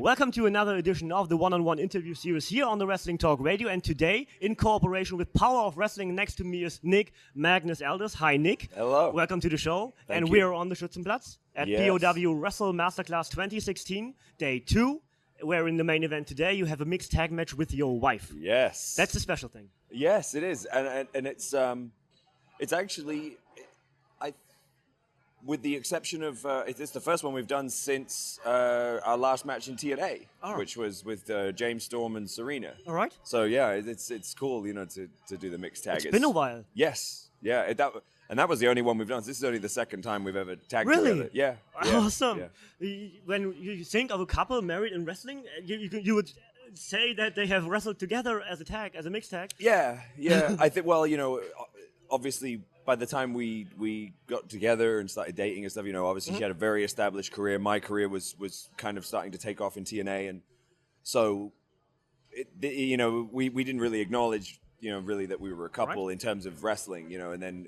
Welcome to another edition of the one-on-one interview series here on the Wrestling Talk Radio. And today, in cooperation with Power of Wrestling, next to me is Nick, Magnus, Aldis. Hi, Nick. Hello. Welcome to the show. Thank you. We are on the Schützenplatz at Yes. POW Wrestle Masterclass 2016, day 2, where in the main event today you have a mixed tag match with your wife. Yes. That's a special thing. Yes, it is, and it's actually, with the exception of it's the first one we've done since our last match in TNA, which was with James Storm and Serena. All right. So yeah, it's cool, to do the mixed tag. It's been a while. Yes. Yeah. That was the only one we've done. This is only the second time we've ever tagged Really? together. Yeah. Awesome. Yeah. When you think of a couple married in wrestling, you would say that they have wrestled together as a tag, as a mixed tag. Yeah. I think, well, obviously by the time we got together and started dating and stuff, obviously she had a very established career. My career was kind of starting to take off in TNA. And so, we didn't really acknowledge, really that we were a couple in terms of wrestling, and then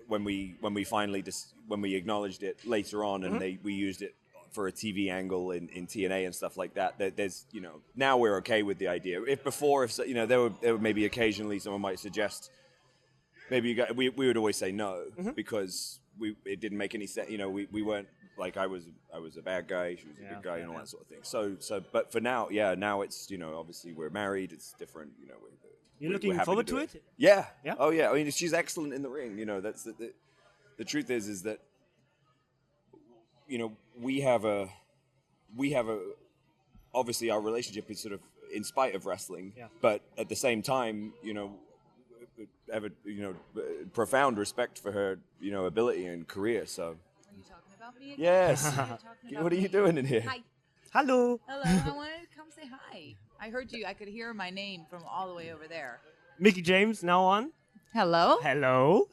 when we finally when we acknowledged it later on and we used it for a TV angle in TNA and stuff like that, there's, now we're okay with the idea. If there were maybe occasionally someone might suggest, maybe we would always say no because it didn't make any sense. We weren't like I was a bad guy, she was a good guy, and all that sort of thing. So, but for now, now it's obviously we're married, it's different. You're looking forward to it? Yeah. Yeah. Oh yeah. I mean, she's excellent in the ring. That's the truth is that we have a obviously our relationship is sort of in spite of wrestling, but at the same time, have a profound respect for her ability and career. So. Are you talking about me again? Yes. What What are you doing in here? Hi. Hello. Hello. I wanted to come say hi. I heard you. I could hear my name from all the way over there. Mickey James, now on. Hello. Hello.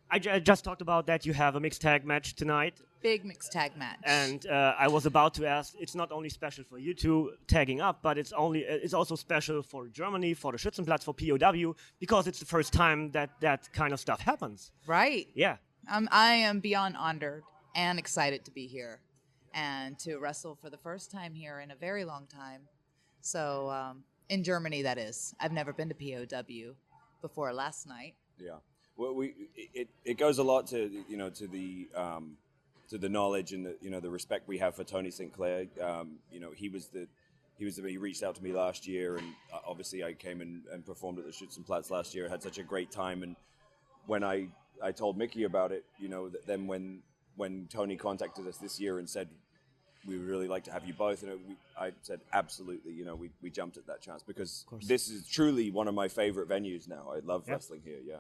I just talked about that you have a mixed tag match tonight. Big mixed tag match. And I was about to ask, it's not only special for you two tagging up, but it's also special for Germany, for the Schützenplatz, for POW, because it's the first time that kind of stuff happens. Right. Yeah. I am beyond honored and excited to be here and to wrestle for the first time here in a very long time. So in Germany, that is. I've never been to POW before last night. Yeah. Well, it goes a lot to to the knowledge and the respect we have for Tony Sinclair. He reached out to me last year, and obviously I came and performed at the Schützenplatz last year. I had such a great time, and when I told Mickey about it, then when Tony contacted us this year and said we would really like to have you both, I said absolutely. We jumped at that chance because this is truly one of my favorite venues now. I love wrestling here. Yeah.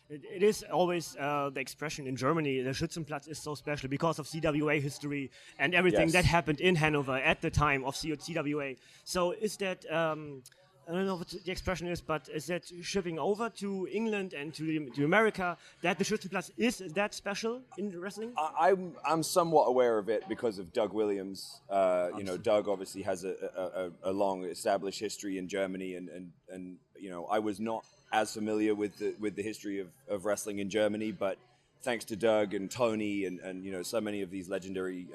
It is always the expression in Germany, the Schützenplatz is so special because of CWA history and everything that happened in Hanover at the time of CWA. So is that, I don't know what the expression is, but is that shipping over to England and to America, that the Schützenplatz is that special in wrestling? I'm somewhat aware of it because of Doug Williams. Doug obviously has a long established history in Germany, and I was not as familiar with the history of wrestling in Germany, but thanks to Doug and Tony and so many of these legendary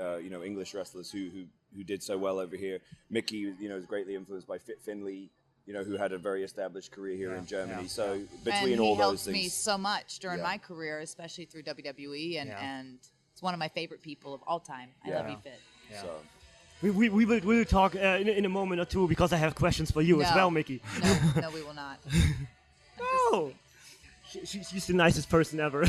English wrestlers who did so well over here. Mickey is greatly influenced by Fit Finlay, who had a very established career here in Germany. So between all those things, he helped me so much during my career, especially through WWE, and it's one of my favorite people of all time. I love you, Fit. Yeah. So. We will talk in a moment or two because I have questions for you as well, Mickey. No, we will not. No, she's the nicest person ever.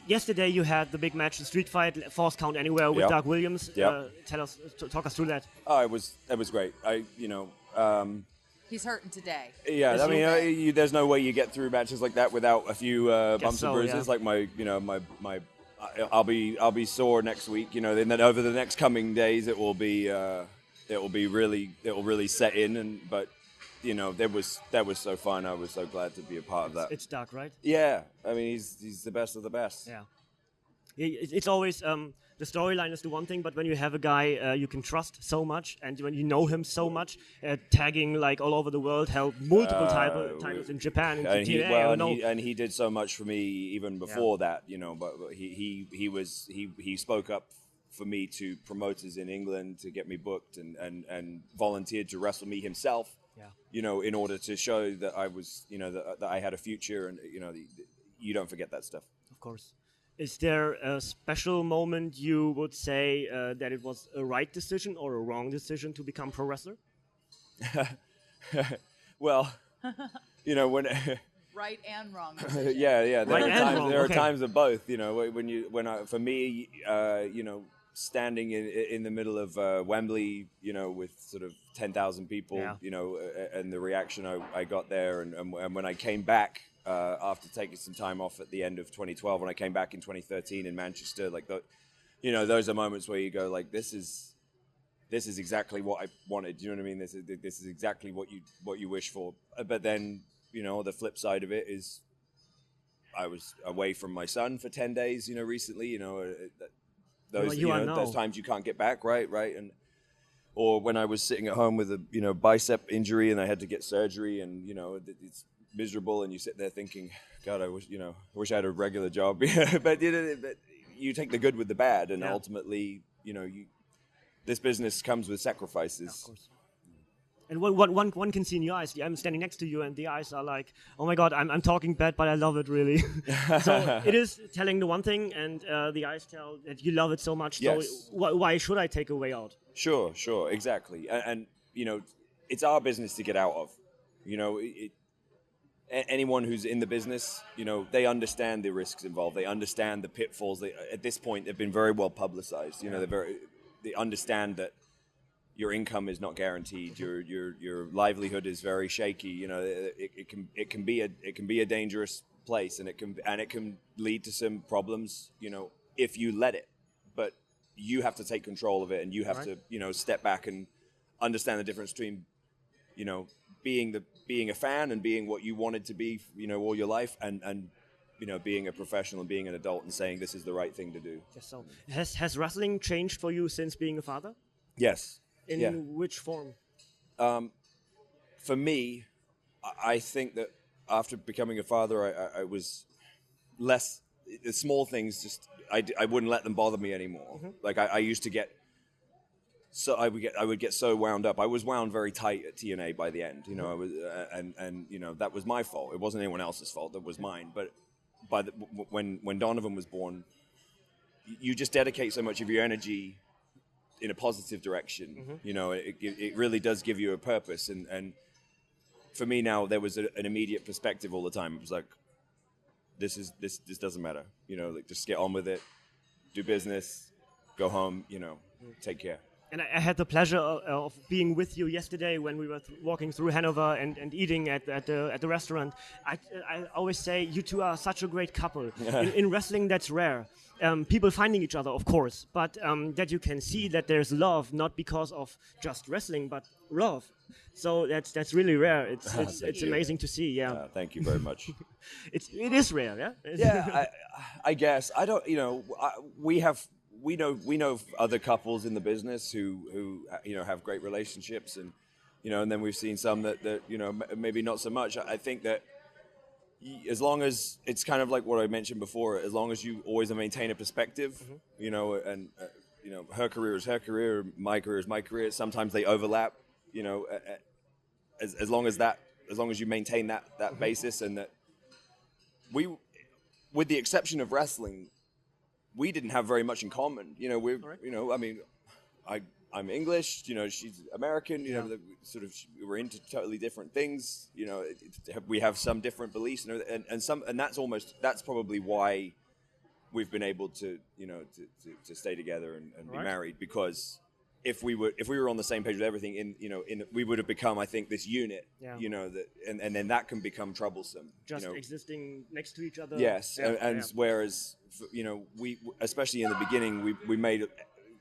Yesterday you had the big match, the Street Fight, False Count Anywhere with Doug Williams. Talk us through that. Oh, it was great. He's hurting today. Yeah, I mean, there's no way you get through matches like that without a few bumps and bruises. Like I'll be sore next week. And then over the next coming days, it will really set in. But that was so fun. I was so glad to be a part of that. It's Doug, right? Yeah, I mean he's the best of the best. Yeah, it's always the storyline is the one thing, but when you have a guy you can trust so much, and when you know him so much, tagging like all over the world, held multiple titles in Japan, and he did so much for me even before that. But he spoke up for me to promoters in England to get me booked and volunteered to wrestle me himself. Yeah. You know, in order to show that I was, you know, that I had a future, and you know, you don't forget that stuff. Of course. Is there a special moment you would say that it was a right decision or a wrong decision to become pro wrestler? Well, you know, when Right and wrong. yeah, there are Okay. times of both. You know, for me, you know, standing in the middle of Wembley, you know, with sort of 10,000 people, Yeah. you know, and the reaction I got there, and when I came back after taking some time off at the end of 2012, when I came back in 2013 in Manchester, like you know, those are moments where you go like, this is exactly what I wanted. You know what I mean? This is exactly what you wish for. But then, you know, the flip side of it is, I was away from my son for 10 days. You know, recently. You know, those those times you can't get back, right, and or when I was sitting at home with a bicep injury and I had to get surgery, and you know it's miserable, and you sit there thinking, God, I wish I had a regular job. but you take the good with the bad, and ultimately, you know, this business comes with sacrifices. Yeah, of course. And one can see in your eyes. I'm standing next to you, and the eyes are like, "Oh my God, I'm talking bad, but I love it really." So it is telling the one thing, and the eyes tell that you love it so much. Yes. So why should I take a way out? Sure, exactly. And you know, it's our business to get out of. You know, anyone who's in the business, you know, they understand the risks involved. They understand the pitfalls. At this point, they've been very well publicized. You know, they understand that your income is not guaranteed. Your livelihood is very shaky. You know, it can be a dangerous place, and it can lead to some problems. You know, if you let it. But you have to take control of it, and you have to, you know, step back and understand the difference between, you know, being a fan and being what you wanted to be, you know, all your life, and you know, being a professional and being an adult and saying this is the right thing to do. Yes, so has wrestling changed for you since being a father? Yes. In which form? For me, I think that after becoming a father, I was less. The small things, just I wouldn't let them bother me anymore. Mm-hmm. Like I used to get. So I would get so wound up. I was wound very tight at TNA by the end. You know, I was, and you know, that was my fault. It wasn't anyone else's fault. That was mine. But when Donovan was born, you just dedicate so much of your energy in a positive direction. Mm-hmm. You know, it really does give you a purpose. And for me now, there was an immediate perspective all the time. It was like, this doesn't matter. You know, like just get on with it, do business, go home. You know, take care. And I had the pleasure of being with you yesterday when we were walking through Hanover and eating at the restaurant. I always say you two are such a great couple. In wrestling, that's rare. People finding each other, of course, but that you can see that there's love, not because of just wrestling, but love. So that's really rare. It's amazing to see. Yeah. Thank you very much. it is rare. Yeah. Yeah. I guess I don't. You know, we know other couples in the business who you know have great relationships, and you know, and then we've seen some that you know maybe not so much. I think that as long as it's kind of like what I mentioned before, as long as you always maintain a perspective, mm-hmm. you know, and you know, her career is her career, my career is my career. Sometimes they overlap, you know, as long as you maintain that mm-hmm. basis, and that with the exception of wrestling, we didn't have very much in common. You know, you know, I mean, I'm English, you know, she's American, you know, we're into totally different things. You know, we have some different beliefs, and that's probably why we've been able to, you know, to stay together and be married, because if we were on the same page with everything, we would have become, I think, this unit, you know, that, and then that can become troublesome. Just, you know, existing next to each other. Yes, and whereas, you know, we, especially in the beginning, we made a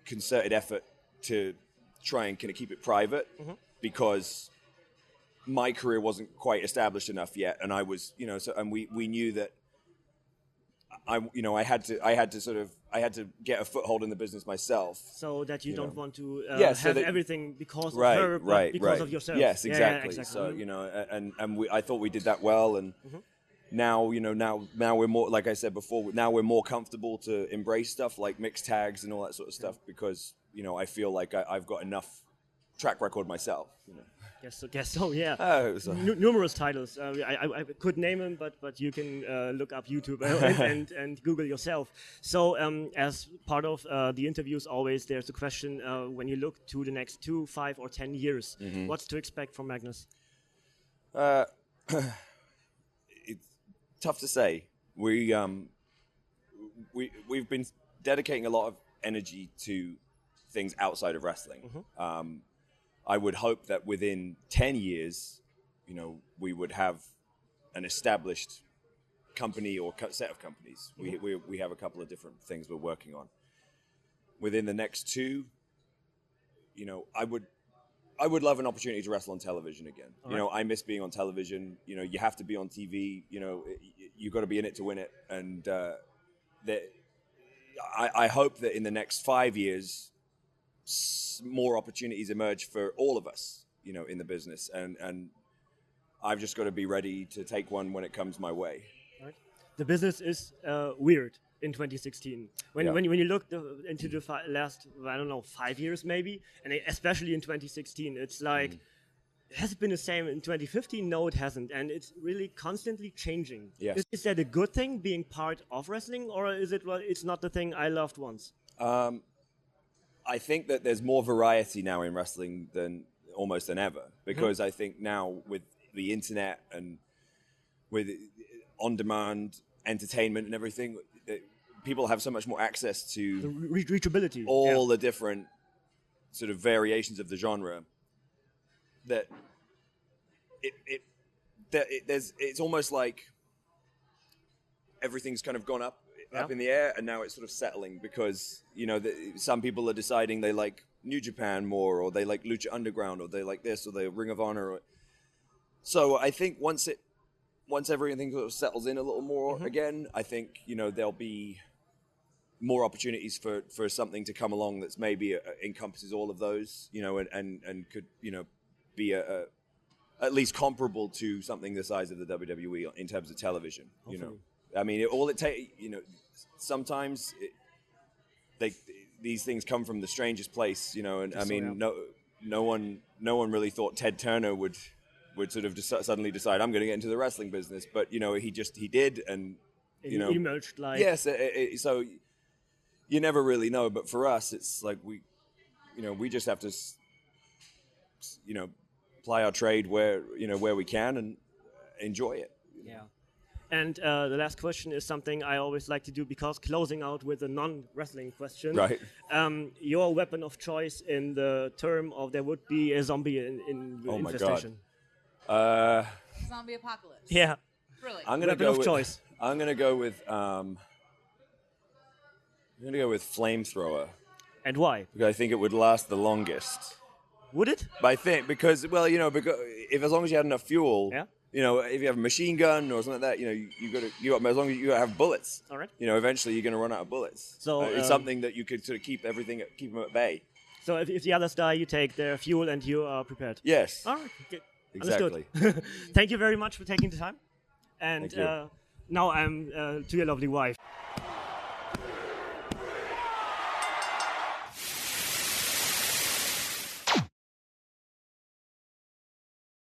concerted effort to try and kind of keep it private, mm-hmm. because my career wasn't quite established enough yet, and I was, you know, and we knew that I had to get a foothold in the business myself, so that you don't want to so have everything because of her, but because of yourself. Yes, exactly. Exactly. So, you know, and I thought we did that well, and mm-hmm. now, now we're more, like I said before, now we're more comfortable to embrace stuff like mixed tags and all that sort of stuff because, I feel like I've got enough track record myself. Guess so, yeah. Numerous titles. I could name them, but you can look up YouTube and Google yourself. So as part of the interviews, always there's a question when you look to the next 2, 5, or 10 years, what's to expect from Magnus? It's tough to say. We've been dedicating a lot of energy to things outside of wrestling. I would hope that within 10 years, we would have an established company or set of companies. We have a couple of different things we're working on. Within the next 2, I would love an opportunity to wrestle on television again. Right. I miss being on television. You have to be on TV. You've got to be in it to win it. And I hope that in the next 5 years, more opportunities emerge for all of us, in the business. And I've just got to be ready to take one when it comes my way. Right. The business is weird in 2016. When you look into the last, 5 years maybe, and especially in 2016, it's like, has it been the same in 2015? No, it hasn't. And it's really constantly changing. Yes. Is that a good thing, being part of wrestling, or is it, well, it's not the thing I loved once? I think that there's more variety now in wrestling than ever, because I think now with the internet and with on-demand entertainment and everything, people have so much more access to the reachability, all the different sort of variations of the genre that it's almost like everything's kind of gone up in the air, and now it's sort of settling because some people are deciding they like New Japan more, or they like Lucha Underground, or they like this, or they Ring of Honor. So I think once everything sort of settles in a little more again, I think there'll be more opportunities for something to come along that's maybe encompasses all of those, and could be at least comparable to something the size of the WWE in terms of television. Hopefully. I mean, sometimes these things come from the strangest place, and I mean, no one really thought Ted Turner would sort of suddenly decide I'm going to get into the wrestling business, but he did, and he emerged like so you never really know. But for us, it's like we just have to ply our trade where we can and enjoy it. Yeah. And the last question is something I always like to do, because closing out with a non-wrestling question. Right. Your weapon of choice in the term of there would be a zombie in oh infestation. My God. Zombie apocalypse. Yeah. Really. I'm going to go with flamethrower. And why? Because I think it would last the longest. Would it? But I think because if as long as you had enough fuel. Yeah. If you have a machine gun or something like that, as long as you have bullets. All right. Eventually you're going to run out of bullets. So it's something that you could sort of keep them at bay. So if the others die, you take their fuel and you are prepared. Yes. All right. Okay. Exactly. Understood. Thank you very much for taking the time. And now I'm to your lovely wife.